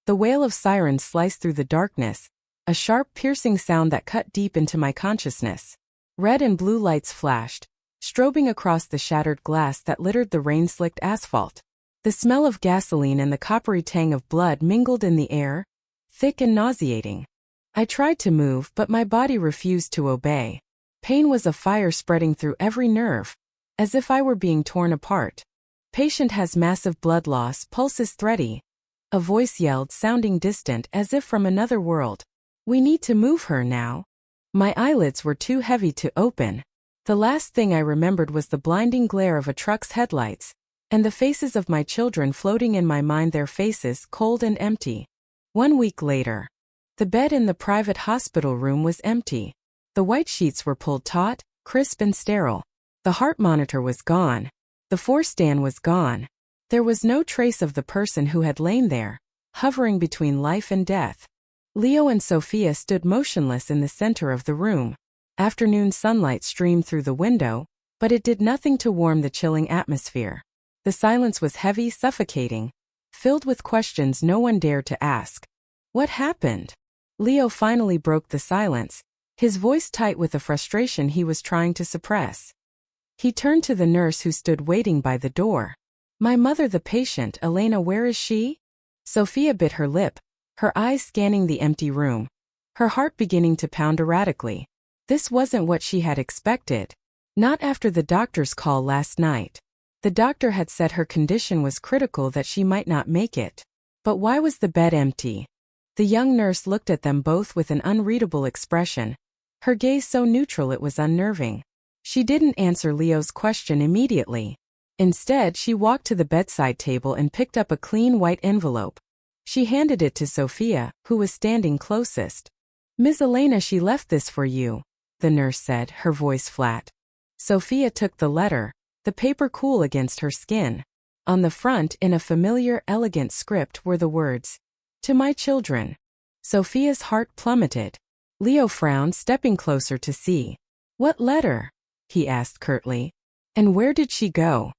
The wail of sirens sliced through the darkness, a sharp, piercing sound that cut deep into my consciousness. Red and blue lights flashed, strobing across the shattered glass that littered the rain-slicked asphalt. The smell of gasoline and the coppery tang of blood mingled in the air, thick and nauseating. I tried to move, but my body refused to obey. Pain was a fire spreading through every nerve, as if I were being torn apart. Patient has massive blood loss, pulse is thready. A voice yelled, sounding distant, as if from another world. We need to move her now. My eyelids were too heavy to open. The last thing I remembered was the blinding glare of a truck's headlights, and the faces of my children floating in my mind, their faces cold and empty. 1 week later. The bed in the private hospital room was empty. The white sheets were pulled taut, crisp and sterile. The heart monitor was gone. The force stand was gone. There was no trace of the person who had lain there, hovering between life and death. Leo and Sophia stood motionless in the center of the room. Afternoon sunlight streamed through the window, but it did nothing to warm the chilling atmosphere. The silence was heavy, suffocating, filled with questions no one dared to ask. What happened? Leo finally broke the silence, his voice tight with the frustration he was trying to suppress. He turned to the nurse who stood waiting by the door. My mother, the patient, Elena, where is she? Sophia bit her lip, her eyes scanning the empty room, her heart beginning to pound erratically. This wasn't what she had expected. Not after the doctor's call last night. The doctor had said her condition was critical, that she might not make it. But why was the bed empty? The young nurse looked at them both with an unreadable expression, her gaze so neutral it was unnerving. She didn't answer Leo's question immediately. Instead, she walked to the bedside table and picked up a clean white envelope. She handed it to Sophia, who was standing closest. Ms. Elena, she left this for you, the nurse said, her voice flat. Sophia took the letter, the paper cool against her skin. On the front, in a familiar, elegant script, were the words, "To my children." Sophia's heart plummeted. Leo frowned, stepping closer to see. What letter? He asked curtly. And where did she go?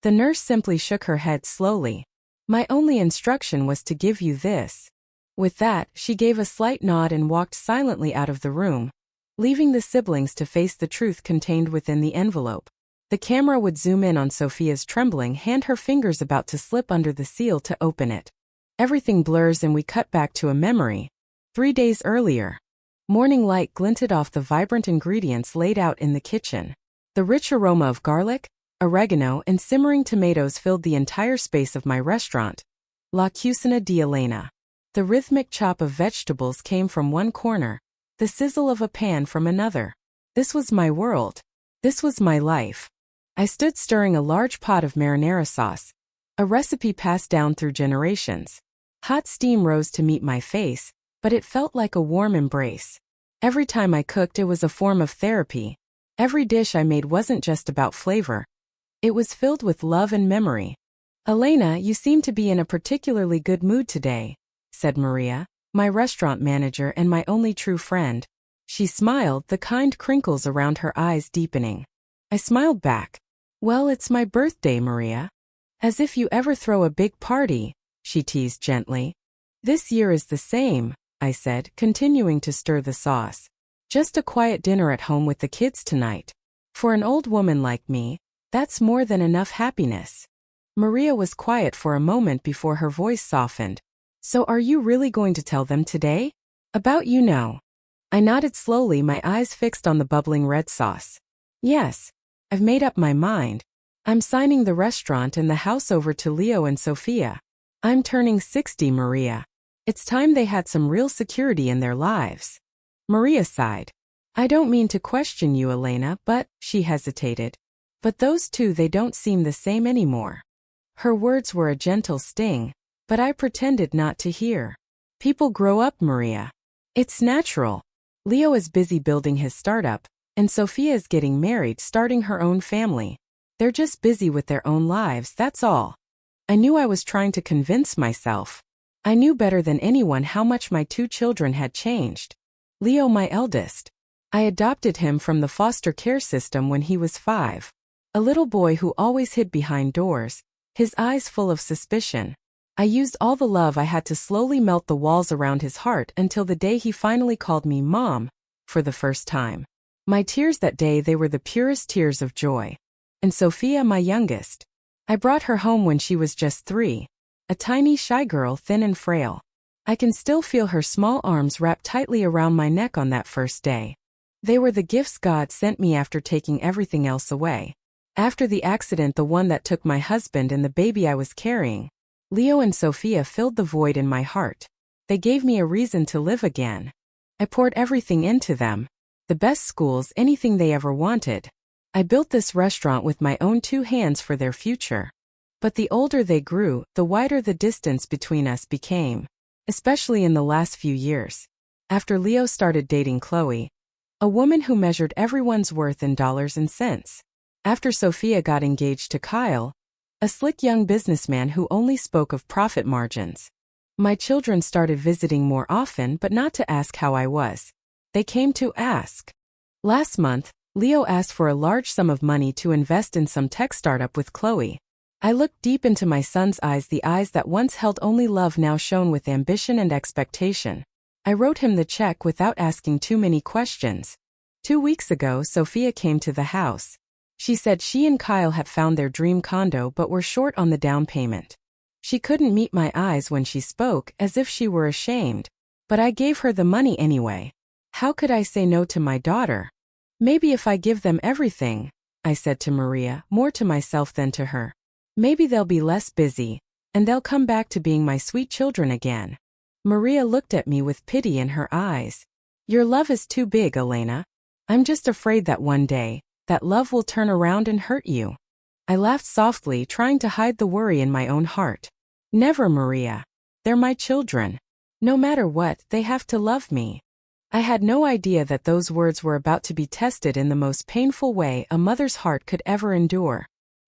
The nurse simply shook her head slowly. My only instruction was to give you this. With that, she gave a slight nod and walked silently out of the room, leaving the siblings to face the truth contained within the envelope. The camera would zoom in on Sophia's trembling hand, her fingers about to slip under the seal to open it. Everything blurs and we cut back to a memory. 3 days earlier. Morning light glinted off the vibrant ingredients laid out in the kitchen. The rich aroma of garlic, oregano, and simmering tomatoes filled the entire space of my restaurant. La Cucina di Elena. The rhythmic chop of vegetables came from one corner, the sizzle of a pan from another. This was my world. This was my life. I stood stirring a large pot of marinara sauce, a recipe passed down through generations. Hot steam rose to meet my face, but it felt like a warm embrace. Every time I cooked, it was a form of therapy. Every dish I made wasn't just about flavor. It was filled with love and memory. Elena, you seem to be in a particularly good mood today, said Maria, my restaurant manager and my only true friend. She smiled, the kind crinkles around her eyes deepening. I smiled back. Well, it's my birthday, Maria. As if you ever throw a big party, she teased gently. This year is the same, I said, continuing to stir the sauce. Just a quiet dinner at home with the kids tonight. For an old woman like me, that's more than enough happiness. Maria was quiet for a moment before her voice softened. So are you really going to tell them today? About you know. I nodded slowly, my eyes fixed on the bubbling red sauce. Yes, I've made up my mind. I'm signing the restaurant and the house over to Leo and Sophia. I'm turning 60, Maria. It's time they had some real security in their lives. Maria sighed. I don't mean to question you, Elena, but, she hesitated. But those two, they don't seem the same anymore. Her words were a gentle sting, but I pretended not to hear. People grow up, Maria. It's natural. Leo is busy building his startup, and Sophia is getting married, starting her own family. They're just busy with their own lives, that's all. I knew I was trying to convince myself. I knew better than anyone how much my 2 children had changed. Leo, my eldest. I adopted him from the foster care system when he was 5. A little boy who always hid behind doors, his eyes full of suspicion. I used all the love I had to slowly melt the walls around his heart until the day he finally called me Mom, for the first time. My tears that day, they were the purest tears of joy. And Sophia, my youngest. I brought her home when she was just 3. A tiny, shy girl, thin and frail. I can still feel her small arms wrapped tightly around my neck on that first day. They were the gifts God sent me after taking everything else away. After the accident, the one that took my husband and the baby I was carrying, Leo and Sophia filled the void in my heart. They gave me a reason to live again. I poured everything into them. The best schools, anything they ever wanted. I built this restaurant with my own 2 hands for their future. But the older they grew, the wider the distance between us became. Especially in the last few years. After Leo started dating Chloe, a woman who measured everyone's worth in dollars and cents. After Sophia got engaged to Kyle, a slick young businessman who only spoke of profit margins. My children started visiting more often, but not to ask how I was. They came to ask. Last month, Leo asked for a large sum of money to invest in some tech startup with Chloe. I looked deep into my son's eyes. The eyes that once held only love now shone with ambition and expectation. I wrote him the check without asking too many questions. 2 weeks ago, Sophia came to the house. She said she and Kyle had found their dream condo but were short on the down payment. She couldn't meet my eyes when she spoke, as if she were ashamed. But I gave her the money anyway. How could I say no to my daughter? Maybe if I give them everything, I said to Maria, more to myself than to her. Maybe they'll be less busy, and they'll come back to being my sweet children again. Maria looked at me with pity in her eyes. Your love is too big, Elena. I'm just afraid that one day, that love will turn around and hurt you. I laughed softly, trying to hide the worry in my own heart. Never, Maria. They're my children. No matter what, they have to love me. I had no idea that those words were about to be tested in the most painful way a mother's heart could ever endure.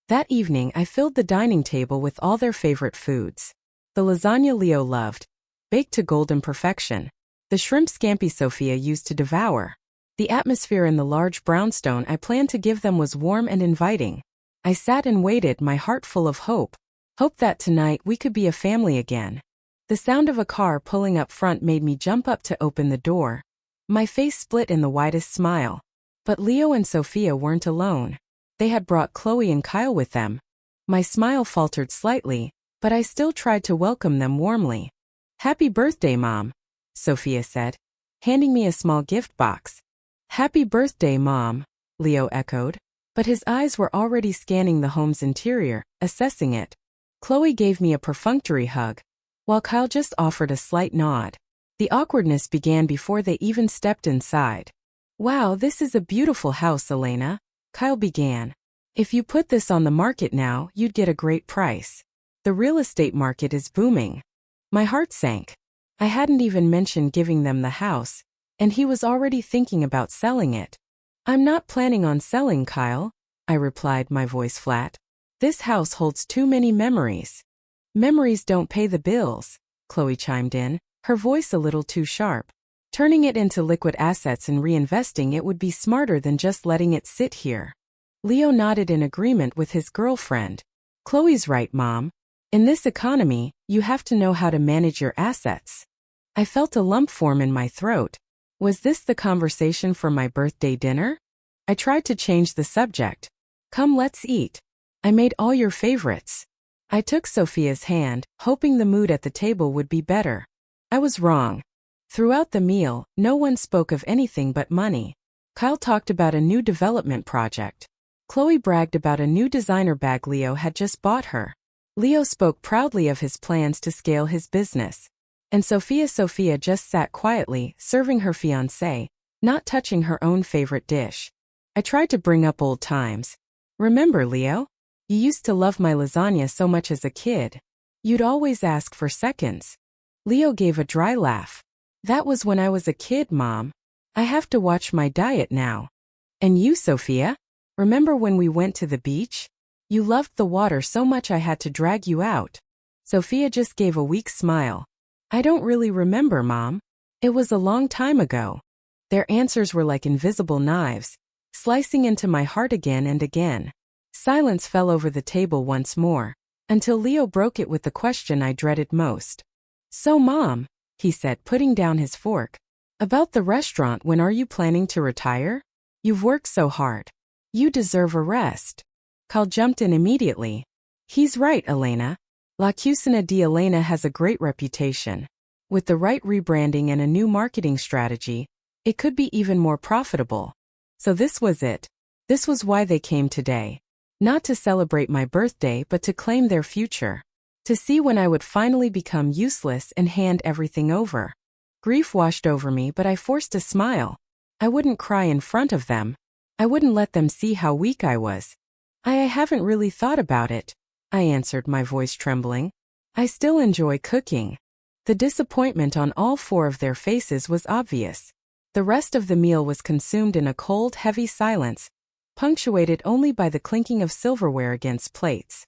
That evening, I filled the dining table with all their favorite foods. The lasagna Leo loved, baked to golden perfection. The shrimp scampi Sophia used to devour. The atmosphere in the large brownstone I planned to give them was warm and inviting. I sat and waited, my heart full of hope. Hope that tonight we could be a family again. The sound of a car pulling up front made me jump up to open the door. My face split in the widest smile. But Leo and Sophia weren't alone. They had brought Chloe and Kyle with them. My smile faltered slightly, but I still tried to welcome them warmly. Happy birthday, Mom, Sophia said, handing me a small gift box. Happy birthday, Mom, Leo echoed, but his eyes were already scanning the home's interior, assessing it. Chloe gave me a perfunctory hug, while Kyle just offered a slight nod. The awkwardness began before they even stepped inside. Wow, this is a beautiful house, Elena, Kyle began. If you put this on the market now, you'd get a great price. The real estate market is booming. My heart sank. I hadn't even mentioned giving them the house, and he was already thinking about selling it. I'm not planning on selling, Kyle, I replied, my voice flat. This house holds too many memories. Memories don't pay the bills, Chloe chimed in, her voice a little too sharp. Turning it into liquid assets and reinvesting it would be smarter than just letting it sit here. Leo nodded in agreement with his girlfriend. Chloe's right, Mom. In this economy, you have to know how to manage your assets. I felt a lump form in my throat. Was this the conversation for my birthday dinner? I tried to change the subject. Come, let's eat. I made all your favorites. I took Sophia's hand, hoping the mood at the table would be better. I was wrong. Throughout the meal, no one spoke of anything but money. Kyle talked about a new development project. Chloe bragged about a new designer bag Leo had just bought her. Leo spoke proudly of his plans to scale his business. And Sophia just sat quietly, serving her fiancé, not touching her own favorite dish. I tried to bring up old times. Remember, Leo? You used to love my lasagna so much as a kid. You'd always ask for seconds. Leo gave a dry laugh. That was when I was a kid, Mom. I have to watch my diet now. And you, Sophia? Remember when we went to the beach? You loved the water so much I had to drag you out. Sophia just gave a weak smile. I don't really remember, Mom. It was a long time ago. Their answers were like invisible knives, slicing into my heart again and again. Silence fell over the table once more. until Leo broke it with the question I dreaded most. "So Mom," he said, putting down his fork, "about the restaurant, when are you planning to retire? You've worked so hard. You deserve a rest." Kyle jumped in immediately. "He's right, Elena. La Cucina di Elena has a great reputation. With the right rebranding and a new marketing strategy, it could be even more profitable." So this was it. This was why they came today. Not to celebrate my birthday, but to claim their future. To see when I would finally become useless and hand everything over. Grief washed over me, but I forced a smile. I wouldn't cry in front of them. I wouldn't let them see how weak I was. I haven't really thought about it," I answered, my voice trembling. "I still enjoy cooking." The disappointment on all four of their faces was obvious. The rest of the meal was consumed in a cold, heavy silence, punctuated only by the clinking of silverware against plates.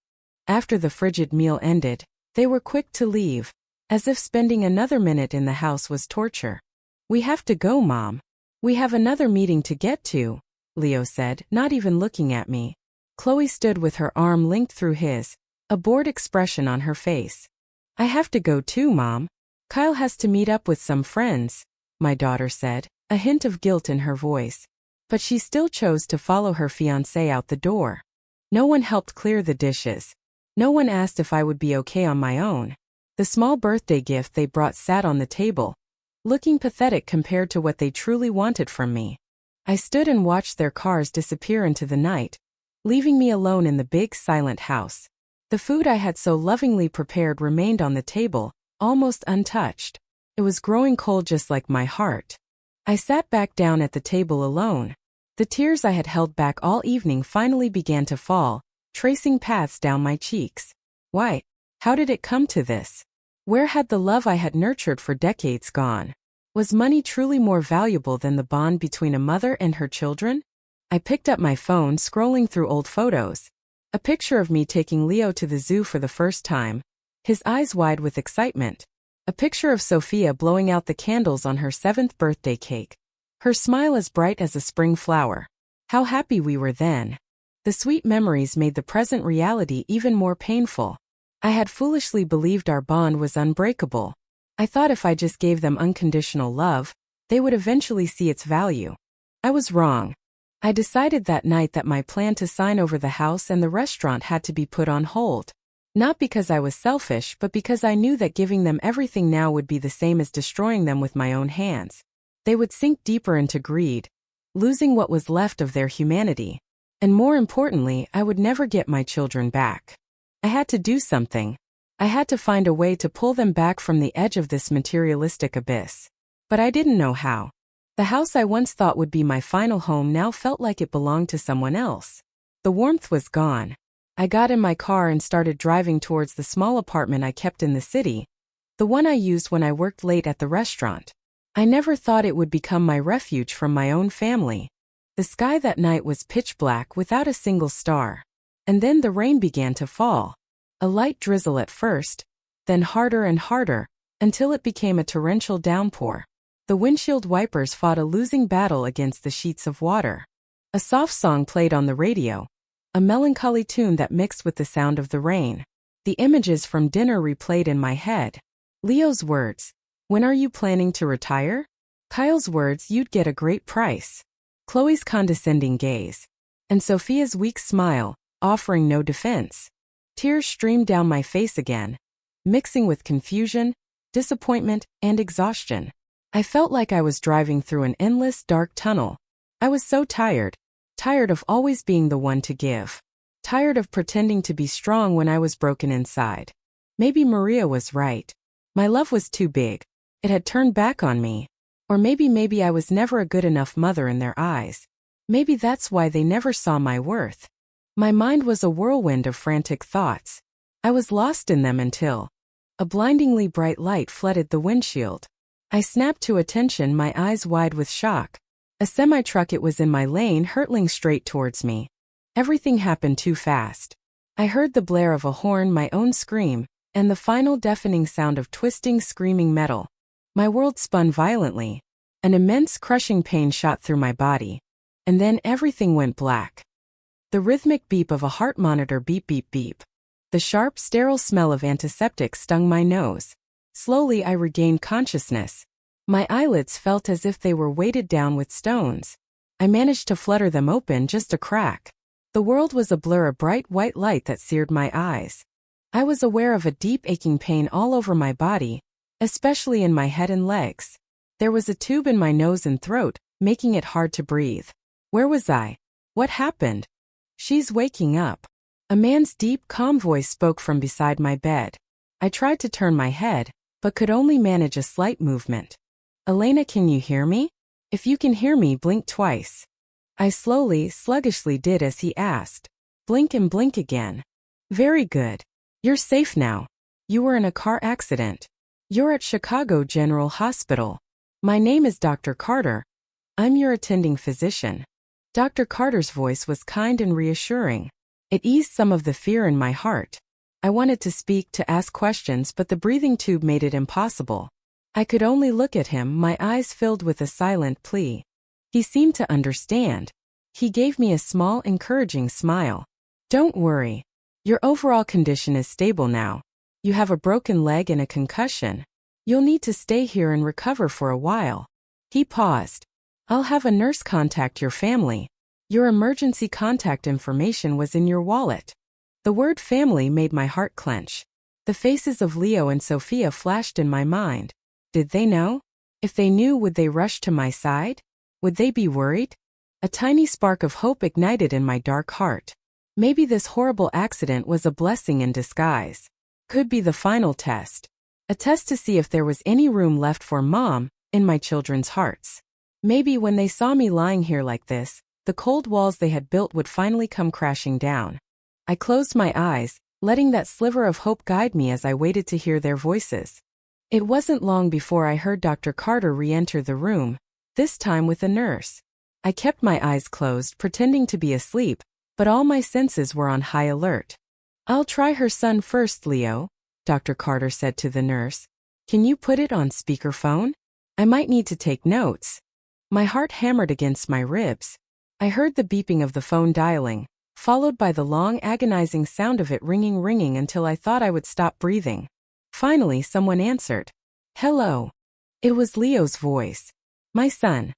After the frigid meal ended, they were quick to leave, as if spending another minute in the house was torture. "We have to go, Mom. We have another meeting to get to," Leo said, not even looking at me. Chloe stood with her arm linked through his, a bored expression on her face. "I have to go too, Mom. Kyle has to meet up with some friends," my daughter said, a hint of guilt in her voice. But she still chose to follow her fiancé out the door. No one helped clear the dishes. No one asked if I would be okay on my own. The small birthday gift they brought sat on the table, looking pathetic compared to what they truly wanted from me. I stood and watched their cars disappear into the night, leaving me alone in the big, silent house. The food I had so lovingly prepared remained on the table, almost untouched. It was growing cold just like my heart. I sat back down at the table alone. The tears I had held back all evening finally began to fall, tracing paths down my cheeks. Why? How did it come to this? Where had the love I had nurtured for decades gone? Was money truly more valuable than the bond between a mother and her children? I picked up my phone, scrolling through old photos. A picture of me taking Leo to the zoo for the first time, his eyes wide with excitement. A picture of Sophia blowing out the candles on her 7th birthday cake. Her smile as bright as a spring flower. How happy we were then. The sweet memories made the present reality even more painful. I had foolishly believed our bond was unbreakable. I thought if I just gave them unconditional love, they would eventually see its value. I was wrong. I decided that night that my plan to sign over the house and the restaurant had to be put on hold. Not because I was selfish, but because I knew that giving them everything now would be the same as destroying them with my own hands. They would sink deeper into greed, losing what was left of their humanity. And more importantly, I would never get my children back. I had to do something. I had to find a way to pull them back from the edge of this materialistic abyss. But I didn't know how. The house I once thought would be my final home now felt like it belonged to someone else. The warmth was gone. I got in my car and started driving towards the small apartment I kept in the city, the one I used when I worked late at the restaurant. I never thought it would become my refuge from my own family. The sky that night was pitch black without a single star. And then the rain began to fall. A light drizzle at first, then harder and harder, until it became a torrential downpour. The windshield wipers fought a losing battle against the sheets of water. A soft song played on the radio. A melancholy tune that mixed with the sound of the rain. The images from dinner replayed in my head. Leo's words, "When are you planning to retire?" Kyle's words, "You'd get a great price." Chloe's condescending gaze. And Sophia's weak smile, offering no defense. Tears streamed down my face again, mixing with confusion, disappointment, and exhaustion. I felt like I was driving through an endless, dark tunnel. I was so tired. Tired of always being the one to give. Tired of pretending to be strong when I was broken inside. Maybe Maria was right. My love was too big. It had turned back on me. Or maybe I was never a good enough mother in their eyes. Maybe that's why they never saw my worth. My mind was a whirlwind of frantic thoughts. I was lost in them until a blindingly bright light flooded the windshield. I snapped to attention, my eyes wide with shock. A semi-truck, it was in my lane, hurtling straight towards me. Everything happened too fast. I heard the blare of a horn, my own scream, and the final deafening sound of twisting, screaming metal. My world spun violently. An immense crushing pain shot through my body. And then everything went black. The rhythmic beep of a heart monitor, beep beep beep. The sharp, sterile smell of antiseptic stung my nose. Slowly I regained consciousness. My eyelids felt as if they were weighted down with stones. I managed to flutter them open just a crack. The world was a blur of bright white light that seared my eyes. I was aware of a deep aching pain all over my body, especially in my head and legs. There was a tube in my nose and throat, making it hard to breathe. Where was I? What happened? She's waking up. A man's deep, calm voice spoke from beside my bed. I tried to turn my head, but could only manage a slight movement. Elena, can you hear me? If you can hear me, blink twice. I slowly, sluggishly did as he asked. Blink and blink again. Very good. You're safe now. You were in a car accident. You're at Chicago General Hospital. My name is Dr. Carter. I'm your attending physician. Dr. Carter's voice was kind and reassuring. It eased some of the fear in my heart. I wanted to speak, to ask questions, but the breathing tube made it impossible. I could only look at him, my eyes filled with a silent plea. He seemed to understand. He gave me a small, encouraging smile. Don't worry. Your overall condition is stable now. You have a broken leg and a concussion. You'll need to stay here and recover for a while. He paused. I'll have a nurse contact your family. Your emergency contact information was in your wallet. The word family made my heart clench. The faces of Leo and Sophia flashed in my mind. Did they know? If they knew, would they rush to my side? Would they be worried? A tiny spark of hope ignited in my dark heart. Maybe this horrible accident was a blessing in disguise. Could be the final test. A test to see if there was any room left for Mom in my children's hearts. Maybe when they saw me lying here like this, the cold walls they had built would finally come crashing down. I closed my eyes, letting that sliver of hope guide me as I waited to hear their voices. It wasn't long before I heard Dr. Carter re-enter the room, this time with a nurse. I kept my eyes closed, pretending to be asleep, but all my senses were on high alert. I'll try her son first, Leo, Dr. Carter said to the nurse. Can you put it on speakerphone? I might need to take notes. My heart hammered against my ribs. I heard the beeping of the phone dialing, followed by the long, agonizing sound of it ringing until I thought I would stop breathing. Finally, someone answered. Hello. It was Leo's voice. My son.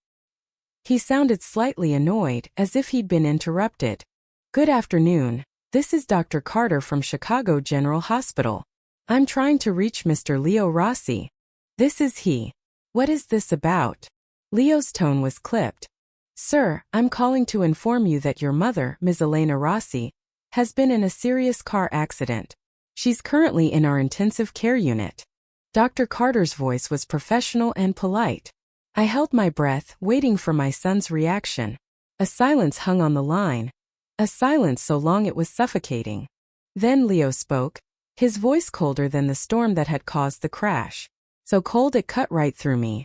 He sounded slightly annoyed, as if he'd been interrupted. Good afternoon. This is Dr. Carter from Chicago General Hospital. I'm trying to reach Mr. Leo Rossi. This is he. What is this about? Leo's tone was clipped. Sir, I'm calling to inform you that your mother, Ms. Elena Rossi, has been in a serious car accident. She's currently in our intensive care unit. Dr. Carter's voice was professional and polite. I held my breath, waiting for my son's reaction. A silence hung on the line. A silence so long it was suffocating. Then Leo spoke, his voice colder than the storm that had caused the crash. So cold it cut right through me.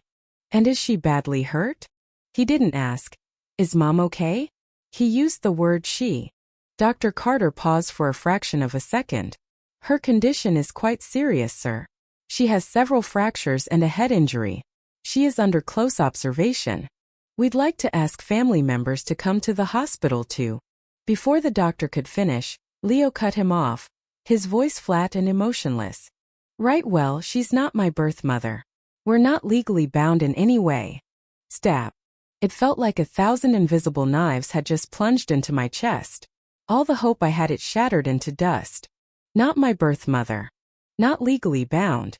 And is she badly hurt? He didn't ask. Is Mom okay? He used the word she. Dr. Carter paused for a fraction of a second. Her condition is quite serious, sir. She has several fractures and a head injury. She is under close observation. We'd like to ask family members to come to the hospital too. Before the doctor could finish, Leo cut him off, his voice flat and emotionless. Right, well, she's not my birth mother. We're not legally bound in any way. Stab. It felt like 1,000 invisible knives had just plunged into my chest. All the hope I had, it shattered into dust. Not my birth mother. Not legally bound.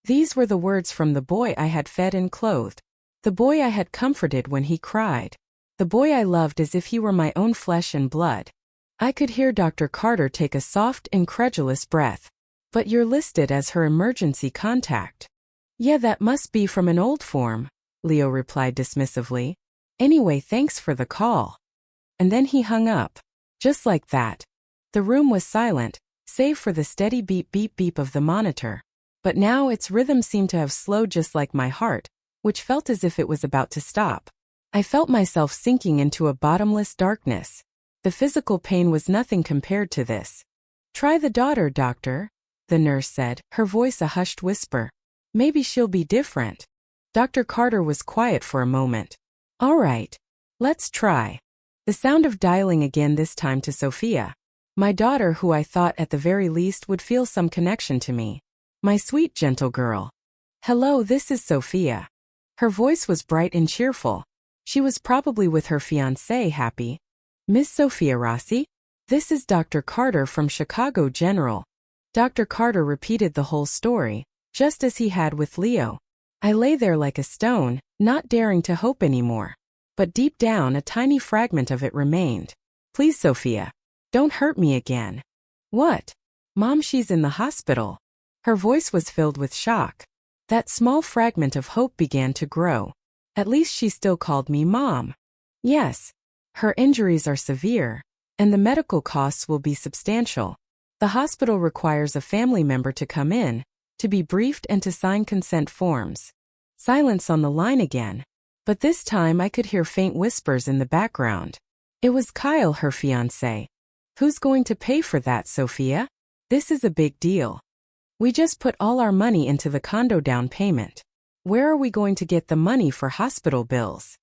These were the words from the boy I had fed and clothed. The boy I had comforted when he cried. The boy I loved as if he were my own flesh and blood. I could hear Dr. Carter take a soft, incredulous breath. But you're listed as her emergency contact. Yeah, that must be from an old form, Leo replied dismissively. Anyway, thanks for the call. And then he hung up. Just like that. The room was silent, save for the steady beep of the monitor. But now its rhythm seemed to have slowed, just like my heart, which felt as if it was about to stop. I felt myself sinking into a bottomless darkness. The physical pain was nothing compared to this. Try the daughter, doctor, the nurse said, her voice a hushed whisper. Maybe she'll be different. Dr. Carter was quiet for a moment. All right. Let's try. The sound of dialing again, this time to Sophia. My daughter, who I thought at the very least would feel some connection to me. My sweet, gentle girl. Hello, this is Sophia. Her voice was bright and cheerful. She was probably with her fiancé, Happy. Miss Sophia Rossi? This is Dr. Carter from Chicago General. Dr. Carter repeated the whole story, just as he had with Leo. I lay there like a stone, not daring to hope anymore. But deep down, a tiny fragment of it remained. Please, Sophia. Don't hurt me again. What? Mom, she's in the hospital. Her voice was filled with shock. That small fragment of hope began to grow. At least she still called me Mom. Yes. Her injuries are severe, and the medical costs will be substantial. The hospital requires a family member to come in, to be briefed and to sign consent forms. Silence on the line again. But this time I could hear faint whispers in the background. It was Kyle, her fiancé. Who's going to pay for that, Sophia? This is a big deal. We just put all our money into the condo down payment. Where are we going to get the money for hospital bills?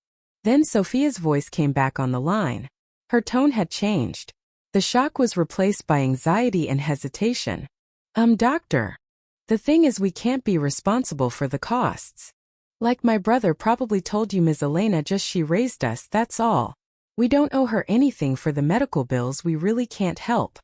Then Sophia's voice came back on the line. Her tone had changed. The shock was replaced by anxiety and hesitation. Doctor. The thing is, we can't be responsible for the costs. Like my brother probably told you, Ms. Elena, just she raised us, that's all. We don't owe her anything for the medical bills, we really can't help.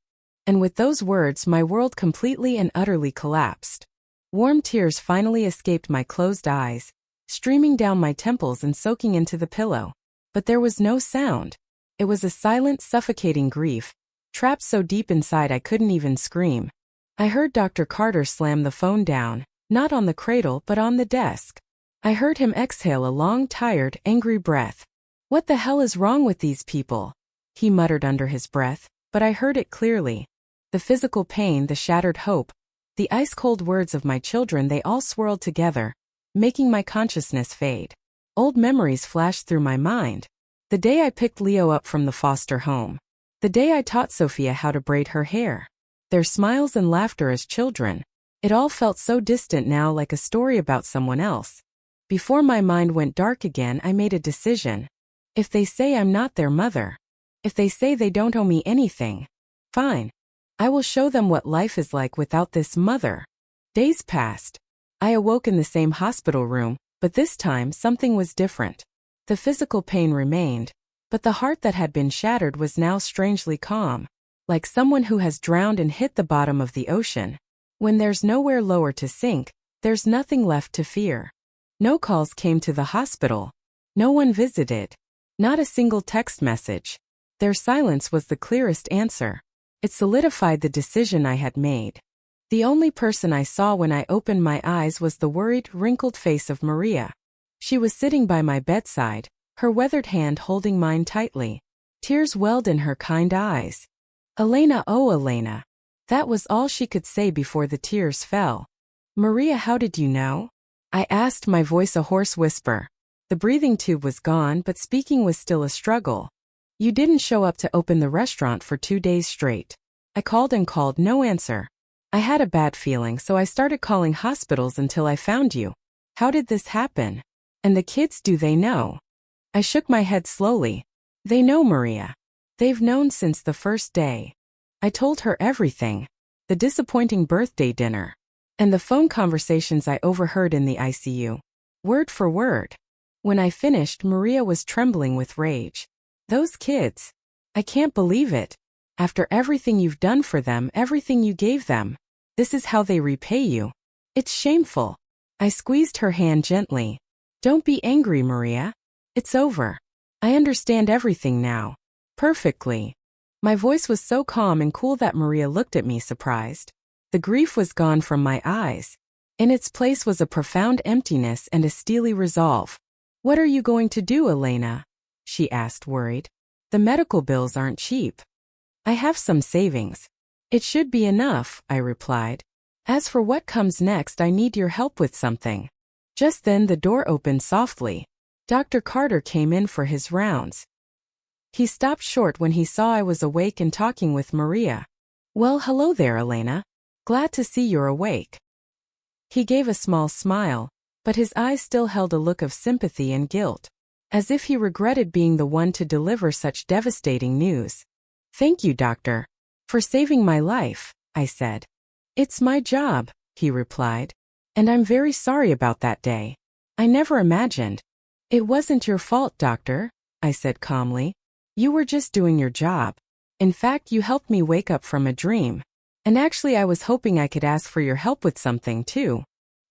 And with those words, my world completely and utterly collapsed. Warm tears finally escaped my closed eyes, streaming down my temples and soaking into the pillow. But there was no sound. It was a silent, suffocating grief, trapped so deep inside I couldn't even scream. I heard Dr. Carter slam the phone down, not on the cradle but on the desk. I heard him exhale a long, tired, angry breath. What the hell is wrong with these people? He muttered under his breath, but I heard it clearly. The physical pain, the shattered hope, the ice-cold words of my children, they all swirled together, making my consciousness fade. Old memories flashed through my mind. The day I picked Leo up from the foster home. The day I taught Sophia how to braid her hair. Their smiles and laughter as children. It all felt so distant now, like a story about someone else. Before my mind went dark again, I made a decision. If they say I'm not their mother, if they say they don't owe me anything, fine. I will show them what life is like without this mother. Days passed. I awoke in the same hospital room, but this time something was different. The physical pain remained, but the heart that had been shattered was now strangely calm, like someone who has drowned and hit the bottom of the ocean. When there's nowhere lower to sink, there's nothing left to fear. No calls came to the hospital. No one visited. Not a single text message. Their silence was the clearest answer. It solidified the decision I had made. The only person I saw when I opened my eyes was the worried, wrinkled face of Maria. She was sitting by my bedside, her weathered hand holding mine tightly. Tears welled in her kind eyes. Elena, oh Elena. That was all she could say before the tears fell. Maria, how did you know? I asked, my voice a hoarse whisper. The breathing tube was gone, but speaking was still a struggle. You didn't show up to open the restaurant for 2 days straight. I called and called, no answer. I had a bad feeling, so I started calling hospitals until I found you. How did this happen? And the kids, do they know? I shook my head slowly. They know, Maria. They've known since the first day. I told her everything. The disappointing birthday dinner. And the phone conversations I overheard in the ICU. Word for word. When I finished, Maria was trembling with rage. Those kids. I can't believe it. After everything you've done for them, everything you gave them. This is how they repay you. It's shameful. I squeezed her hand gently. Don't be angry, Maria. It's over. I understand everything now. Perfectly. My voice was so calm and cool that Maria looked at me surprised. The grief was gone from my eyes. In its place was a profound emptiness and a steely resolve. What are you going to do, Elena? She asked, worried. The medical bills aren't cheap. I have some savings. It should be enough, I replied. As for what comes next, I need your help with something. Just then the door opened softly. Dr. Carter came in for his rounds. He stopped short when he saw I was awake and talking with Maria. Well, hello there, Elena. Glad to see you're awake. He gave a small smile, but his eyes still held a look of sympathy and guilt, as if he regretted being the one to deliver such devastating news. Thank you, doctor. For saving my life, I said. It's my job, he replied. And I'm very sorry about that day. I never imagined. It wasn't your fault, doctor, I said calmly. You were just doing your job. In fact, you helped me wake up from a dream. And actually, I was hoping I could ask for your help with something, too.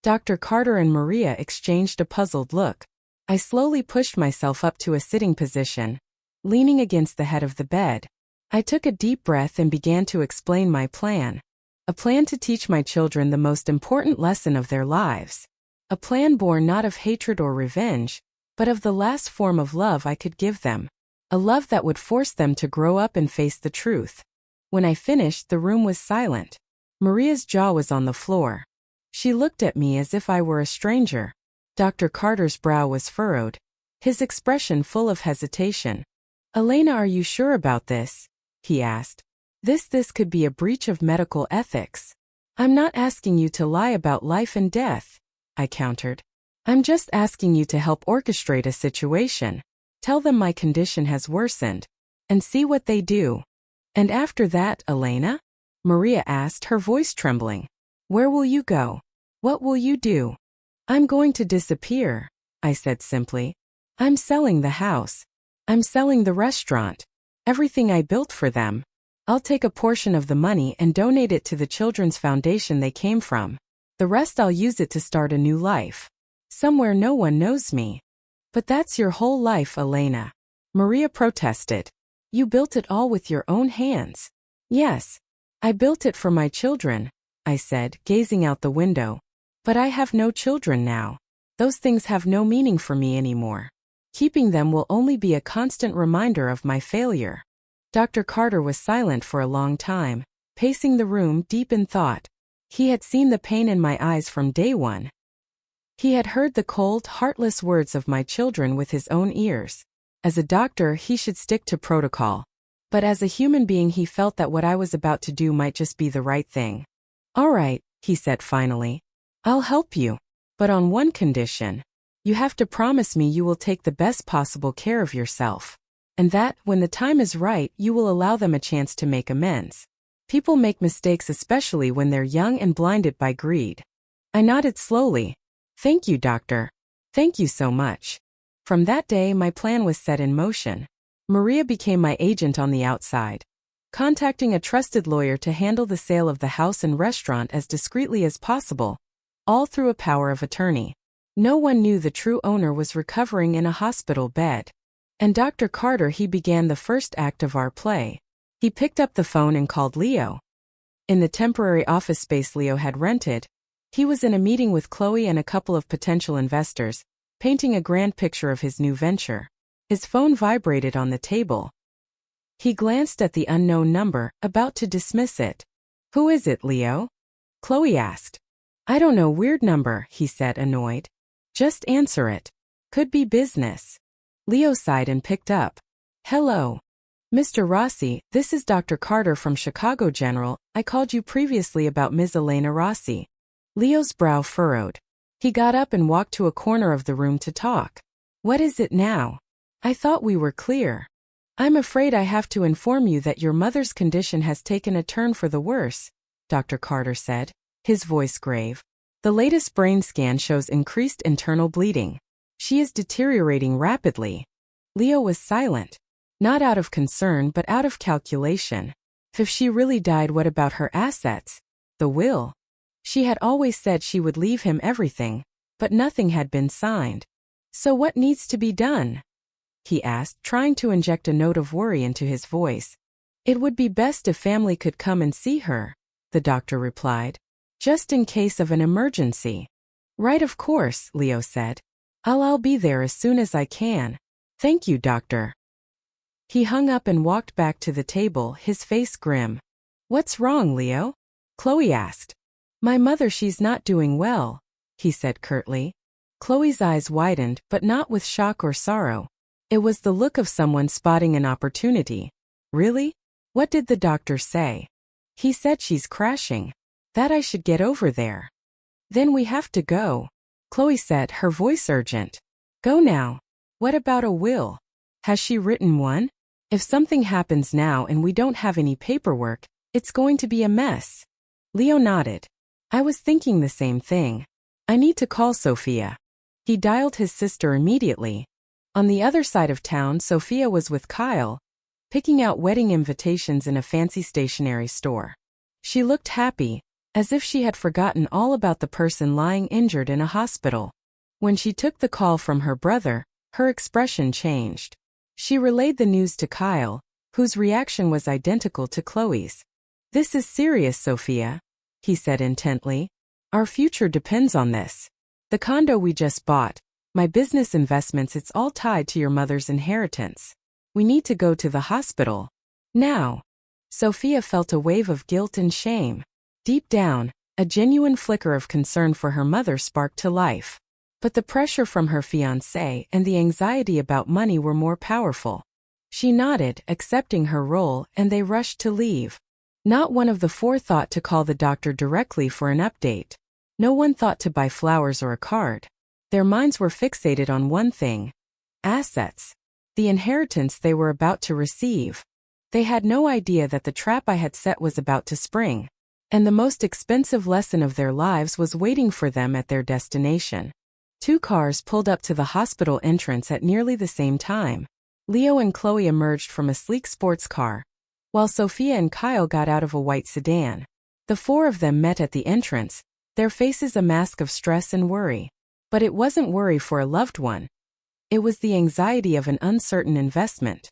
Dr. Carter and Maria exchanged a puzzled look. I slowly pushed myself up to a sitting position, leaning against the head of the bed. I took a deep breath and began to explain my plan. A plan to teach my children the most important lesson of their lives. A plan born not of hatred or revenge, but of the last form of love I could give them. A love that would force them to grow up and face the truth. When I finished, the room was silent. Maria's jaw was on the floor. She looked at me as if I were a stranger. Dr. Carter's brow was furrowed, his expression full of hesitation. Elena, are you sure about this? He asked. This could be a breach of medical ethics. I'm not asking you to lie about life and death, I countered. I'm just asking you to help orchestrate a situation. Tell them my condition has worsened, and see what they do. And after that, Elena? Maria asked, her voice trembling. Where will you go? What will you do? I'm going to disappear, I said simply. I'm selling the house. I'm selling the restaurant. Everything I built for them. I'll take a portion of the money and donate it to the children's foundation they came from. The rest I'll use it to start a new life. Somewhere no one knows me. But that's your whole life, Elena. Maria protested. You built it all with your own hands. Yes. I built it for my children, I said, gazing out the window. But I have no children now. Those things have no meaning for me anymore. Keeping them will only be a constant reminder of my failure. Dr. Carter was silent for a long time, pacing the room deep in thought. He had seen the pain in my eyes from day one. He had heard the cold, heartless words of my children with his own ears. As a doctor, he should stick to protocol. But as a human being, he felt that what I was about to do might just be the right thing. All right, he said finally. I'll help you. But on one condition. You have to promise me you will take the best possible care of yourself. And that, when the time is right, you will allow them a chance to make amends. People make mistakes, especially when they're young and blinded by greed. I nodded slowly. Thank you, doctor. Thank you so much. From that day, my plan was set in motion. Maria became my agent on the outside, contacting a trusted lawyer to handle the sale of the house and restaurant as discreetly as possible, all through a power of attorney. No one knew the true owner was recovering in a hospital bed. And Dr. Carter, he began the first act of our play. He picked up the phone and called Leo. In the temporary office space Leo had rented, he was in a meeting with Chloe and a couple of potential investors, painting a grand picture of his new venture. His phone vibrated on the table. He glanced at the unknown number, about to dismiss it. Who is it, Leo? Chloe asked. I don't know, weird number, he said, annoyed. Just answer it. Could be business. Leo sighed and picked up. Hello. Mr. Rossi, this is Dr. Carter from Chicago General. I called you previously about Ms. Elena Rossi. Leo's brow furrowed. He got up and walked to a corner of the room to talk. What is it now? I thought we were clear. I'm afraid I have to inform you that your mother's condition has taken a turn for the worse, Dr. Carter said, his voice grave. The latest brain scan shows increased internal bleeding. She is deteriorating rapidly. Leo was silent. Not out of concern, but out of calculation. If she really died, what about her assets? The will? She had always said she would leave him everything, but nothing had been signed. So what needs to be done? He asked, trying to inject a note of worry into his voice. It would be best if family could come and see her, the doctor replied. Just in case of an emergency. Right, of course, Leo said. I'll be there as soon as I can. Thank you, doctor. He hung up and walked back to the table, his face grim. What's wrong, Leo? Chloe asked. My mother, she's not doing well, he said curtly. Chloe's eyes widened, but not with shock or sorrow. It was the look of someone spotting an opportunity. Really? What did the doctor say? He said she's crashing. That I should get over there. Then we have to go, Chloe said, her voice urgent. Go now. What about a will? Has she written one? If something happens now and we don't have any paperwork, It's going to be a mess. Leo nodded. I was thinking the same thing. I need to call Sophia. He dialed his sister immediately. On the other side of town, Sophia was with Kyle, picking out wedding invitations in a fancy stationery store. She looked happy, as if she had forgotten all about the person lying injured in a hospital. When she took the call from her brother, her expression changed. She relayed the news to Kyle, whose reaction was identical to Chloe's. This is serious, Sophia, he said intently. Our future depends on this. The condo we just bought, my business investments, it's all tied to your mother's inheritance. We need to go to the hospital. Now. Sophia felt a wave of guilt and shame. Deep down, a genuine flicker of concern for her mother sparked to life. But the pressure from her fiancé and the anxiety about money were more powerful. She nodded, accepting her role, and they rushed to leave. Not one of the four thought to call the doctor directly for an update. No one thought to buy flowers or a card. Their minds were fixated on one thing: assets. The inheritance they were about to receive. They had no idea that the trap I had set was about to spring, and the most expensive lesson of their lives was waiting for them at their destination. Two cars pulled up to the hospital entrance at nearly the same time. Leo and Chloe emerged from a sleek sports car, while Sophia and Kyle got out of a white sedan. The four of them met at the entrance, their faces a mask of stress and worry. But it wasn't worry for a loved one. It was the anxiety of an uncertain investment.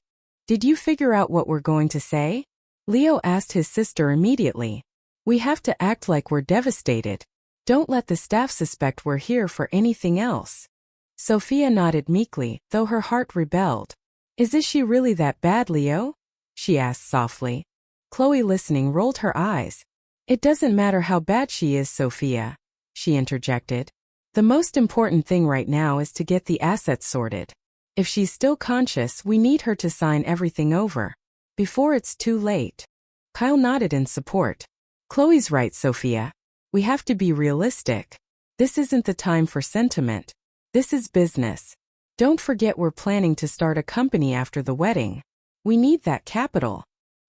Did you figure out what we're going to say? Leo asked his sister immediately. We have to act like we're devastated. Don't let the staff suspect we're here for anything else. Sophia nodded meekly, though her heart rebelled. Is she really that bad, Leo? She asked softly. Chloe, listening, rolled her eyes. It doesn't matter how bad she is, Sophia, she interjected. The most important thing right now is to get the assets sorted. If she's still conscious, we need her to sign everything over before it's too late. Kyle nodded in support. Chloe's right, Sophia. We have to be realistic. This isn't the time for sentiment. This is business. Don't forget we're planning to start a company after the wedding. We need that capital.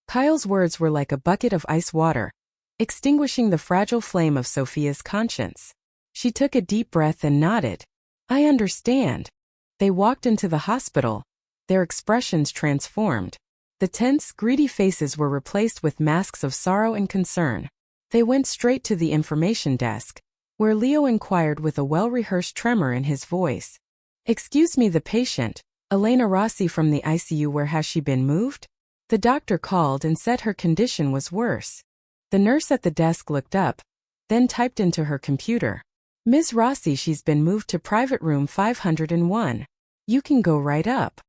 Kyle's words were like a bucket of ice water, extinguishing the fragile flame of Sophia's conscience. She took a deep breath and nodded. I understand. They walked into the hospital, their expressions transformed. The tense, greedy faces were replaced with masks of sorrow and concern. They went straight to the information desk, where Leo inquired with a well-rehearsed tremor in his voice. Excuse me, the patient, Elena Rossi from the ICU, where has she been moved? The doctor called and said her condition was worse. The nurse at the desk looked up, then typed into her computer. Ms. Rossi, she's been moved to private room 501. You can go right up.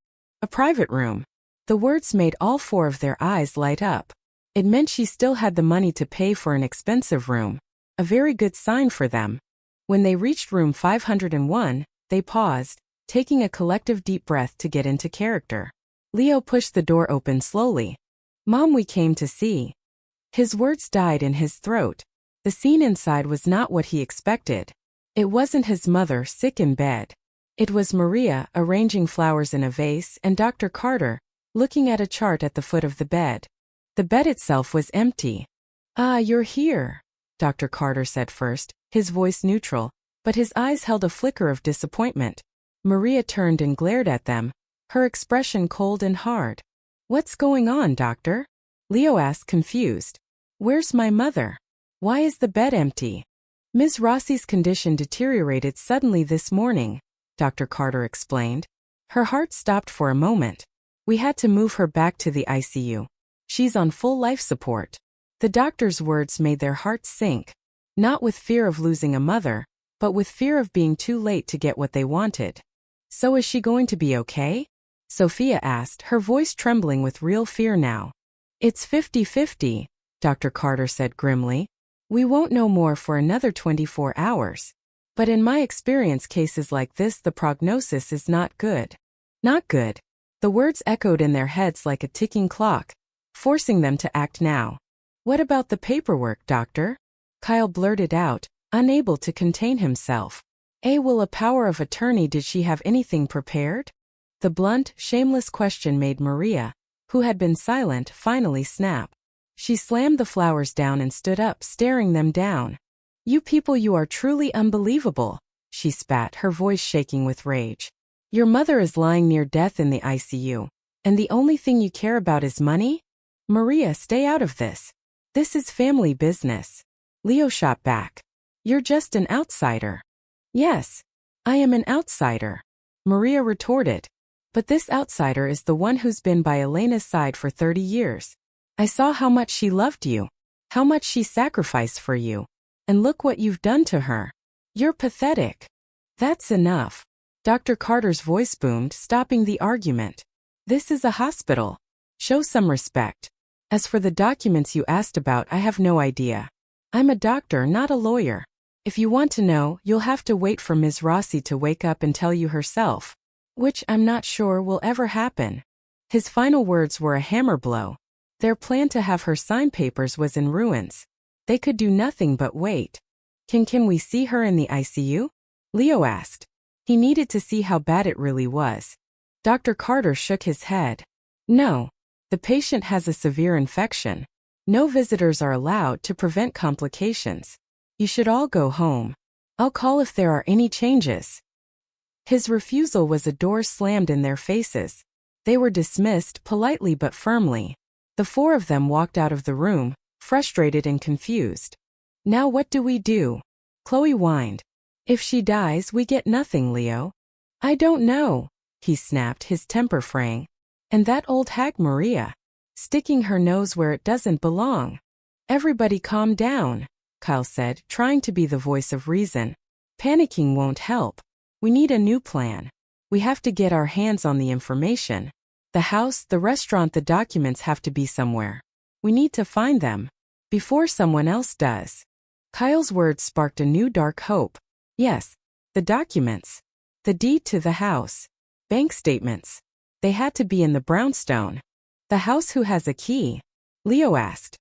A private room. The words made all four of their eyes light up. It meant she still had the money to pay for an expensive room. A very good sign for them. When they reached room 501, they paused, taking a collective deep breath to get into character. Leo pushed the door open slowly. Mom, we came to see. His words died in his throat. The scene inside was not what he expected. It wasn't his mother sick in bed. It was Maria arranging flowers in a vase and Dr. Carter looking at a chart at the foot of the bed. The bed itself was empty. Ah, you're here, Dr. Carter said first, his voice neutral, but his eyes held a flicker of disappointment. Maria turned and glared at them, her expression cold and hard. What's going on, doctor? Leo asked, confused. Where's my mother? Why is the bed empty? Ms. Rossi's condition deteriorated suddenly this morning, Dr. Carter explained. Her heart stopped for a moment. We had to move her back to the ICU. She's on full life support. The doctor's words made their hearts sink, not with fear of losing a mother, but with fear of being too late to get what they wanted. So is she going to be okay? Sophia asked, her voice trembling with real fear now. It's 50-50, Dr. Carter said grimly. We won't know more for another 24 hours. But in my experience, cases like this, the prognosis is not good. Not good. The words echoed in their heads like a ticking clock, forcing them to act now. What about the paperwork, doctor? Kyle blurted out, unable to contain himself. Will a power of attorney, did she have anything prepared? The blunt, shameless question made Maria, who had been silent, finally snap. She slammed the flowers down and stood up, staring them down. You people, you are truly unbelievable, she spat, her voice shaking with rage. Your mother is lying near death in the ICU, and the only thing you care about is money? Maria, stay out of this. This is family business. Leo shot back. You're just an outsider. Yes, I am an outsider, Maria retorted. But this outsider is the one who's been by Elena's side for 30 years. I saw how much she loved you, how much she sacrificed for you. And look what you've done to her. You're pathetic. That's enough. Dr. Carter's voice boomed, stopping the argument. This is a hospital. Show some respect. As for the documents you asked about, I have no idea. I'm a doctor, not a lawyer. If you want to know, you'll have to wait for Ms. Rossi to wake up and tell you herself. Which I'm not sure will ever happen. His final words were a hammer blow. Their plan to have her sign papers was in ruins. They could do nothing but wait. Can we see her in the ICU? Leo asked. He needed to see how bad it really was. Dr. Carter shook his head. No. The patient has a severe infection. No visitors are allowed to prevent complications. You should all go home. I'll call if there are any changes. His refusal was a door slammed in their faces. They were dismissed politely but firmly. The four of them walked out of the room, frustrated and confused. Now what do we do? Chloe whined. If she dies, we get nothing, Leo. I don't know, he snapped, his temper fraying. And that old hag Maria, sticking her nose where it doesn't belong. Everybody calm down, Kyle said, trying to be the voice of reason. Panicking won't help. We need a new plan. We have to get our hands on the information. The house, the restaurant, the documents have to be somewhere. We need to find them. Before someone else does. Kyle's words sparked a new dark hope. Yes, the documents. The deed to the house. Bank statements. They had to be in the brownstone. The house, who has a key? Leo asked.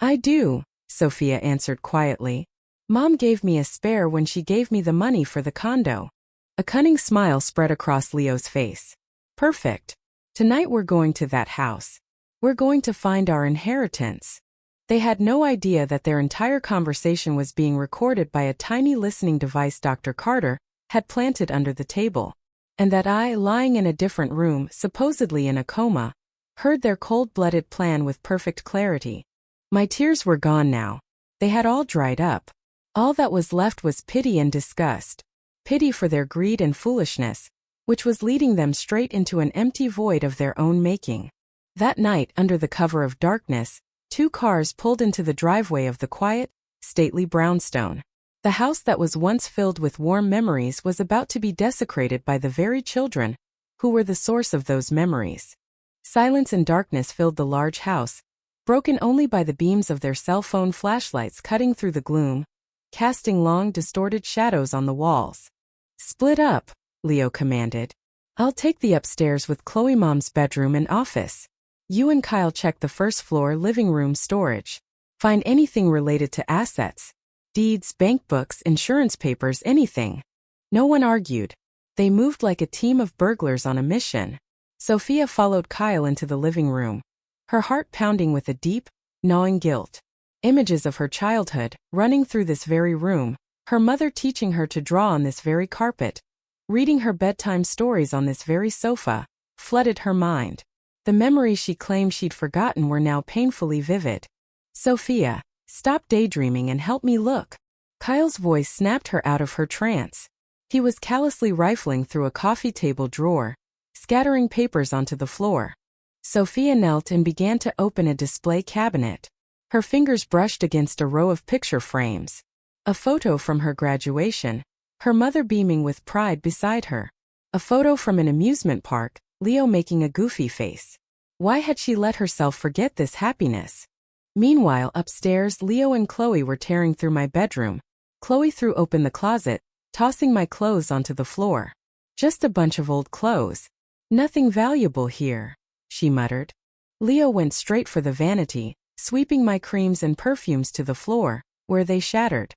I do, Sophia answered quietly. Mom gave me a spare when she gave me the money for the condo. A cunning smile spread across Leo's face. Perfect. Tonight we're going to that house. We're going to find our inheritance. They had no idea that their entire conversation was being recorded by a tiny listening device Dr. Carter had planted under the table, and that I, lying in a different room, supposedly in a coma, heard their cold-blooded plan with perfect clarity. My tears were gone now. They had all dried up. All that was left was pity and disgust. Pity for their greed and foolishness, which was leading them straight into an empty void of their own making. That night, under the cover of darkness, 2 cars pulled into the driveway of the quiet, stately brownstone. The house that was once filled with warm memories was about to be desecrated by the very children who were the source of those memories. Silence and darkness filled the large house, broken only by the beams of their cell phone flashlights cutting through the gloom, casting long, distorted shadows on the walls. Split up, Leo commanded. I'll take the upstairs with Chloe Mom's bedroom and office. You and Kyle check the first floor living room storage. Find anything related to assets. Deeds, bank books, insurance papers, anything. No one argued. They moved like a team of burglars on a mission. Sophia followed Kyle into the living room, her heart pounding with a deep, gnawing guilt. Images of her childhood, running through this very room, her mother teaching her to draw on this very carpet, reading her bedtime stories on this very sofa, flooded her mind. The memories she claimed she'd forgotten were now painfully vivid. Sophia, stop daydreaming and help me look. Kyle's voice snapped her out of her trance. He was callously rifling through a coffee table drawer, scattering papers onto the floor. Sophia knelt and began to open a display cabinet. Her fingers brushed against a row of picture frames. A photo from her graduation, her mother beaming with pride beside her. A photo from an amusement park, Leo making a goofy face. Why had she let herself forget this happiness? Meanwhile, upstairs, Leo and Chloe were tearing through my bedroom. Chloe threw open the closet, tossing my clothes onto the floor. Just a bunch of old clothes. Nothing valuable here, she muttered. Leo went straight for the vanity, sweeping my creams and perfumes to the floor, where they shattered.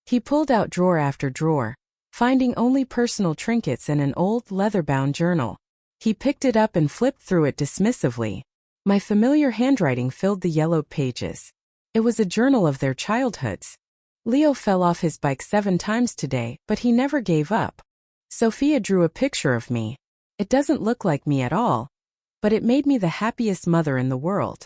He pulled out drawer after drawer, finding only personal trinkets and an old, leather-bound journal. He picked it up and flipped through it dismissively. My familiar handwriting filled the yellowed pages. It was a journal of their childhoods. Leo fell off his bike 7 times today, but he never gave up. Sophia drew a picture of me. It doesn't look like me at all, but it made me the happiest mother in the world.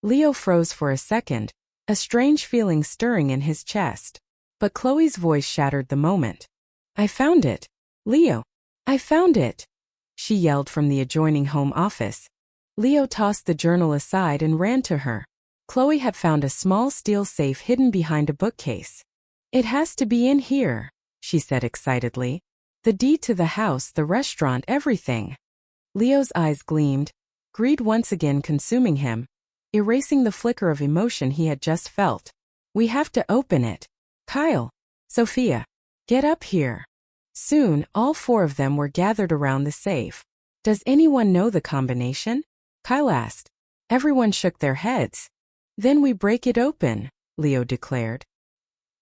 Leo froze for a second, a strange feeling stirring in his chest. But Chloe's voice shattered the moment. I found it. Leo, I found it, she yelled from the adjoining home office. Leo tossed the journal aside and ran to her. Chloe had found a small steel safe hidden behind a bookcase. It has to be in here, she said excitedly. The deed to the house, the restaurant, everything. Leo's eyes gleamed, greed once again consuming him, erasing the flicker of emotion he had just felt. We have to open it. Kyle, Sophia, get up here. Soon, all 4 of them were gathered around the safe. Does anyone know the combination? Kyle asked. Everyone shook their heads. Then we break it open, Leo declared.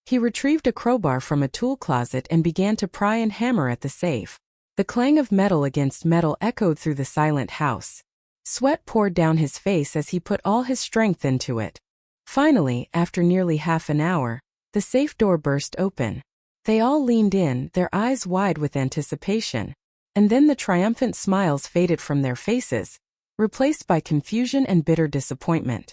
He retrieved a crowbar from a tool closet and began to pry and hammer at the safe. The clang of metal against metal echoed through the silent house. Sweat poured down his face as he put all his strength into it. Finally, after nearly half an hour, the safe door burst open. They all leaned in, their eyes wide with anticipation. And then the triumphant smiles faded from their faces, replaced by confusion and bitter disappointment.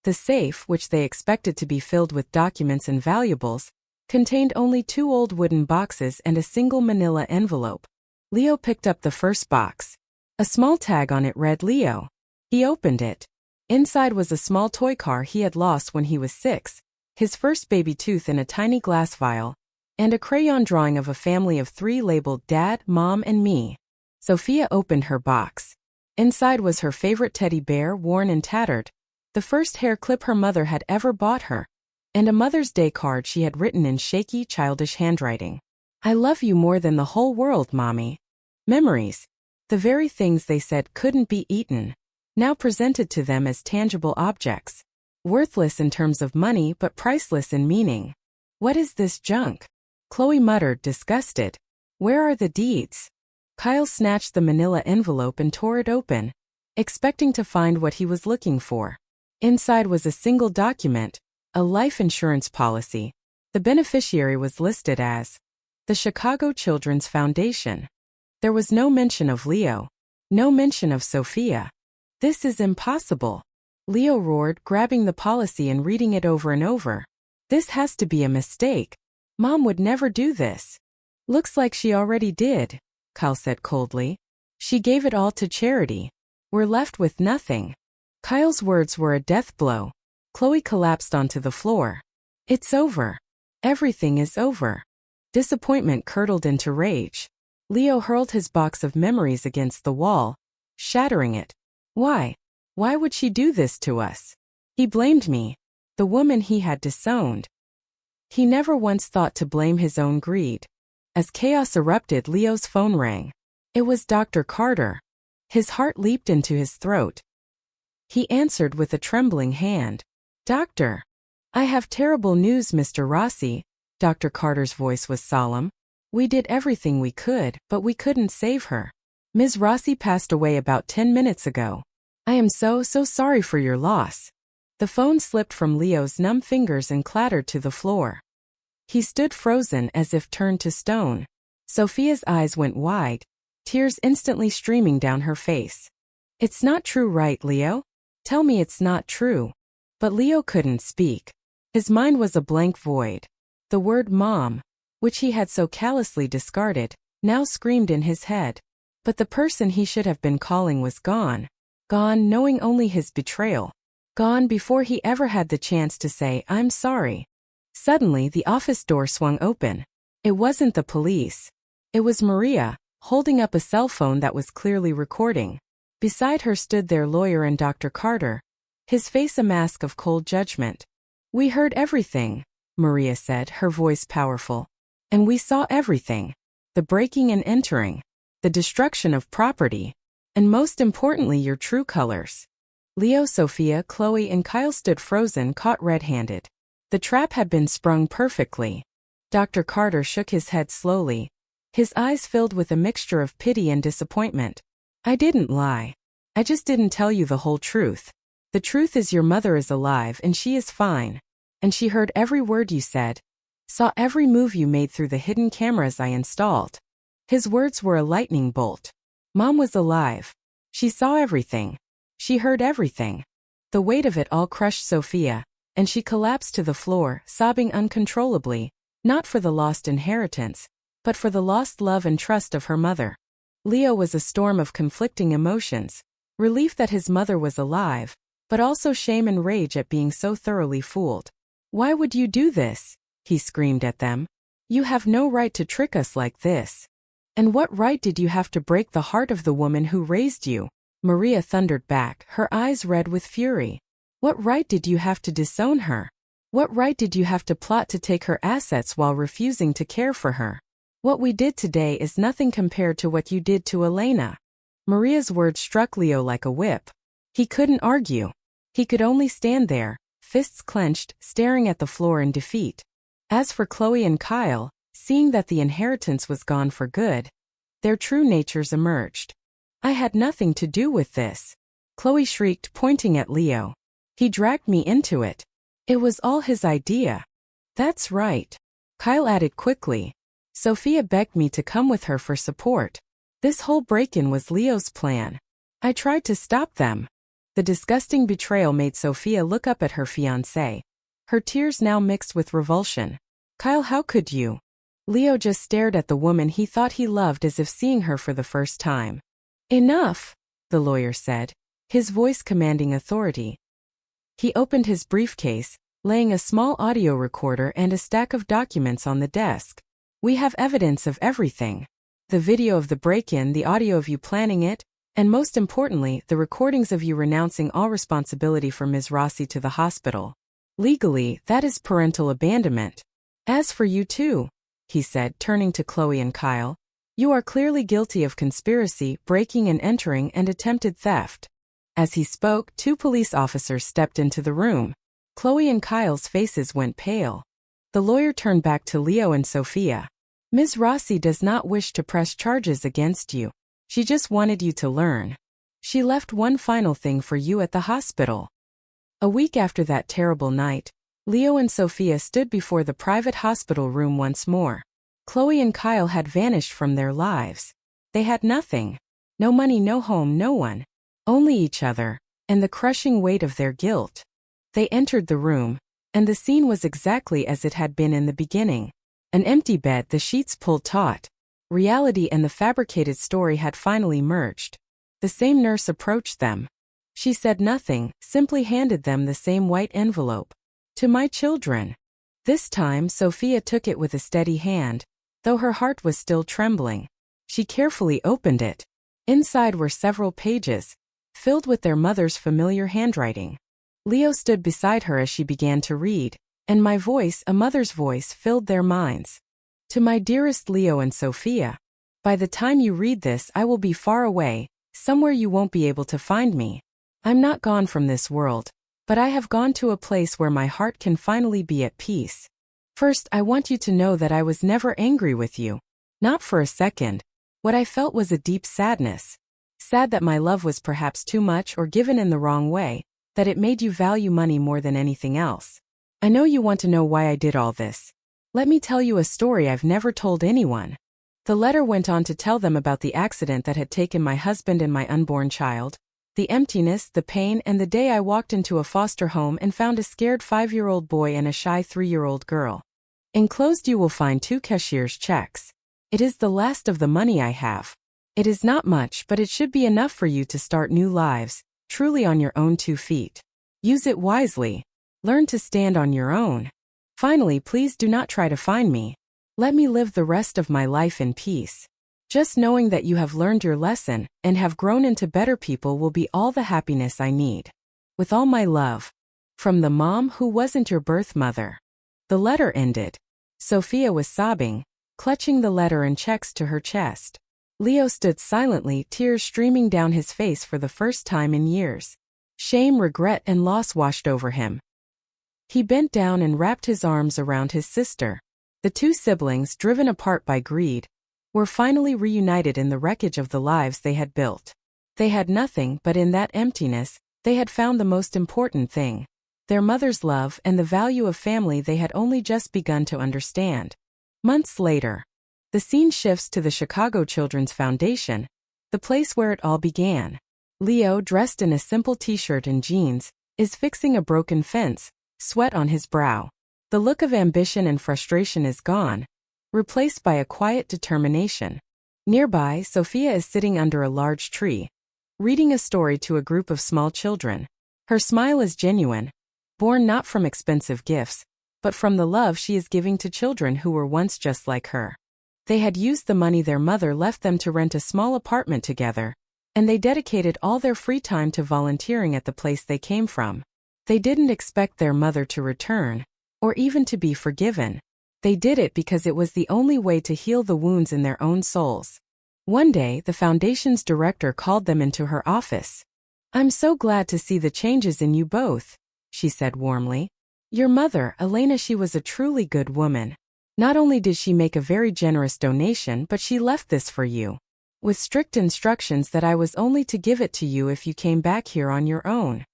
The safe, which they expected to be filled with documents and valuables, contained only 2 old wooden boxes and a single manila envelope. Leo picked up the first box. A small tag on it read Leo. He opened it. Inside was a small toy car he had lost when he was 6, his first baby tooth in a tiny glass vial, and a crayon drawing of a family of 3 labeled Dad, Mom, and Me. Sophia opened her box. Inside was her favorite teddy bear, worn and tattered, the first hair clip her mother had ever bought her, and a Mother's Day card she had written in shaky, childish handwriting. I love you more than the whole world, Mommy. Memories. The very things they said couldn't be eaten, now presented to them as tangible objects. Worthless in terms of money but priceless in meaning. What is this junk? Chloe muttered, disgusted. Where are the deeds? Kyle snatched the manila envelope and tore it open, expecting to find what he was looking for. Inside was a single document, a life insurance policy. The beneficiary was listed as the Chicago Children's Foundation. There was no mention of Leo, no mention of Sophia. This is impossible, Leo roared, grabbing the policy and reading it over and over. This has to be a mistake. Mom would never do this. Looks like she already did, Kyle said coldly. She gave it all to charity. We're left with nothing. Kyle's words were a death blow. Chloe collapsed onto the floor. It's over. Everything is over. Disappointment curdled into rage. Leo hurled his box of memories against the wall, shattering it. Why? Why would she do this to us? He blamed me, the woman he had disowned. He never once thought to blame his own greed. As chaos erupted, Leo's phone rang. It was Dr. Carter. His heart leaped into his throat. He answered with a trembling hand. Doctor. I have terrible news, Mr. Rossi. Dr. Carter's voice was solemn. We did everything we could, but we couldn't save her. Ms. Rossi passed away about 10 minutes ago. I am so sorry for your loss. The phone slipped from Leo's numb fingers and clattered to the floor. He stood frozen as if turned to stone. Sophia's eyes went wide, tears instantly streaming down her face. It's not true, right, Leo? Tell me it's not true. But Leo couldn't speak. His mind was a blank void. The word mom, which he had so callously discarded, now screamed in his head. But the person he should have been calling was gone. Gone knowing only his betrayal. Gone before he ever had the chance to say, I'm sorry. Suddenly, the office door swung open. It wasn't the police. It was Maria, holding up a cell phone that was clearly recording. Beside her stood their lawyer and Dr. Carter, his face a mask of cold judgment. We heard everything, Maria said, her voice powerful. And we saw everything. The breaking and entering. The destruction of property. And most importantly, your true colors. Leo, Sophia, Chloe, and Kyle stood frozen, caught red-handed. The trap had been sprung perfectly. Dr. Carter shook his head slowly, his eyes filled with a mixture of pity and disappointment. I didn't lie. I just didn't tell you the whole truth. The truth is your mother is alive and she is fine. And she heard every word you said. Saw every move you made through the hidden cameras I installed. His words were a lightning bolt. Mom was alive. She saw everything. She heard everything. The weight of it all crushed Sophia, and she collapsed to the floor, sobbing uncontrollably, not for the lost inheritance, but for the lost love and trust of her mother. Leo was a storm of conflicting emotions, relief that his mother was alive, but also shame and rage at being so thoroughly fooled. "Why would you do this?" he screamed at them. "You have no right to trick us like this. And what right did you have to break the heart of the woman who raised you?" Maria thundered back, her eyes red with fury. "What right did you have to disown her? What right did you have to plot to take her assets while refusing to care for her? What we did today is nothing compared to what you did to Elena." Maria's words struck Leo like a whip. He couldn't argue. He could only stand there, fists clenched, staring at the floor in defeat. As for Chloe and Kyle, seeing that the inheritance was gone for good, their true natures emerged. "I had nothing to do with this," Chloe shrieked, pointing at Leo. "He dragged me into it. It was all his idea." "That's right," Kyle added quickly. "Sophia begged me to come with her for support. This whole break-in was Leo's plan. I tried to stop them." The disgusting betrayal made Sophia look up at her fiancé. Her tears now mixed with revulsion. "Kyle, how could you?" Leo just stared at the woman he thought he loved as if seeing her for the first time. "Enough," the lawyer said, his voice commanding authority. He opened his briefcase, laying a small audio recorder and a stack of documents on the desk. "We have evidence of everything. The video of the break-in, the audio of you planning it, and most importantly, the recordings of you renouncing all responsibility for Ms. Rossi to the hospital. Legally, that is parental abandonment. As for you too," he said, turning to Chloe and Kyle, "you are clearly guilty of conspiracy, breaking and entering, and attempted theft." As he spoke, 2 police officers stepped into the room. Chloe and Kyle's faces went pale. The lawyer turned back to Leo and Sophia. "Ms. Rossi does not wish to press charges against you. She just wanted you to learn. She left one final thing for you at the hospital." A week after that terrible night, Leo and Sophia stood before the private hospital room once more. Chloe and Kyle had vanished from their lives. They had nothing. No money, no home, no one. Only each other, and the crushing weight of their guilt. They entered the room, and the scene was exactly as it had been in the beginning. An empty bed, the sheets pulled taut. Reality and the fabricated story had finally merged. The same nurse approached them. She said nothing, simply handed them the same white envelope. "To my children." This time Sophia took it with a steady hand, though her heart was still trembling. She carefully opened it. Inside were several pages, filled with their mother's familiar handwriting. Leo stood beside her as she began to read, and my voice, a mother's voice, filled their minds. "To my dearest Leo and Sophia, by the time you read this I will be far away, somewhere you won't be able to find me. I'm not gone from this world, but I have gone to a place where my heart can finally be at peace. First, I want you to know that I was never angry with you. Not for a second. What I felt was a deep sadness. Sad that my love was perhaps too much or given in the wrong way, that it made you value money more than anything else. I know you want to know why I did all this. Let me tell you a story I've never told anyone." The letter went on to tell them about the accident that had taken my husband and my unborn child, the emptiness, the pain, and the day I walked into a foster home and found a scared 5-year-old boy and a shy 3-year-old girl. Enclosed you will find 2 cashier's checks. It is the last of the money I have. It is not much, but it should be enough for you to start new lives, truly on your own 2 feet. Use it wisely. Learn to stand on your own. Finally, please do not try to find me. Let me live the rest of my life in peace. Just knowing that you have learned your lesson and have grown into better people will be all the happiness I need. With all my love. From the mom who wasn't your birth mother." The letter ended. Sophia was sobbing, clutching the letter and checks to her chest. Leo stood silently, tears streaming down his face for the first time in years. Shame, regret, and loss washed over him. He bent down and wrapped his arms around his sister. The 2 siblings, driven apart by greed, were finally reunited in the wreckage of the lives they had built. They had nothing, but in that emptiness, They had found the most important thing: their mother's love and the value of family they had only just begun to understand. Months later, the scene shifts to the Chicago Children's Foundation, the place where it all began. Leo, dressed in a simple t-shirt and jeans, is fixing a broken fence, sweat on his brow. The look of ambition and frustration is gone, replaced by a quiet determination. Nearby, Sophia is sitting under a large tree, reading a story to a group of small children. Her smile is genuine, born not from expensive gifts, but from the love she is giving to children who were once just like her. They had used the money their mother left them to rent a small apartment together, and they dedicated all their free time to volunteering at the place they came from. They didn't expect their mother to return, or even to be forgiven. They did it because it was the only way to heal the wounds in their own souls. One day, the foundation's director called them into her office. "I'm so glad to see the changes in you both," she said warmly. "Your mother, Elena, she was a truly good woman. Not only did she make a very generous donation, but she left this for you, with strict instructions that I was only to give it to you if you came back here on your own."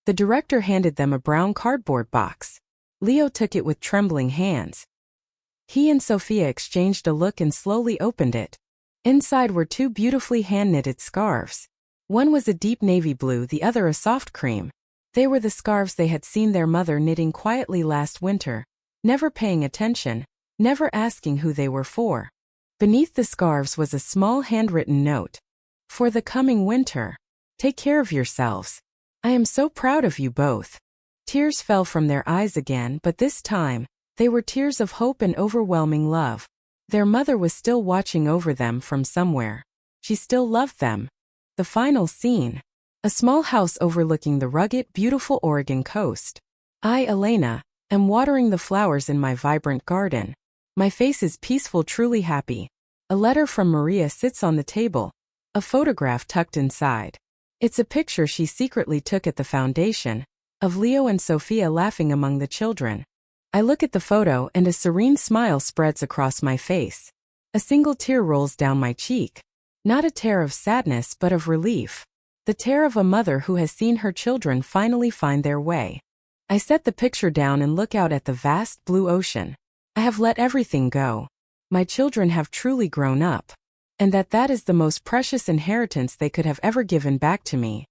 The director handed them a brown cardboard box. Leo took it with trembling hands. He and Sophia exchanged a look and slowly opened it. Inside were two beautifully hand-knitted scarves. One was a deep navy blue, the other a soft cream. They were the scarves they had seen their mother knitting quietly last winter, never paying attention, never asking who they were for. Beneath the scarves was a small handwritten note. "For the coming winter, take care of yourselves. I am so proud of you both." Tears fell from their eyes again, but this time, they were tears of hope and overwhelming love. Their mother was still watching over them from somewhere. She still loved them. The final scene. A small house overlooking the rugged, beautiful Oregon coast. "I, Elena, am watering the flowers in my vibrant garden. My face is peaceful, truly happy." A letter from Maria sits on the table, a photograph tucked inside. It's a picture she secretly took at the foundation, of Leo and Sophia laughing among the children. I look at the photo and a serene smile spreads across my face. A single tear rolls down my cheek. Not a tear of sadness but of relief. The tear of a mother who has seen her children finally find their way. I set the picture down and look out at the vast blue ocean. I have let everything go. My children have truly grown up. And that is the most precious inheritance they could have ever given back to me.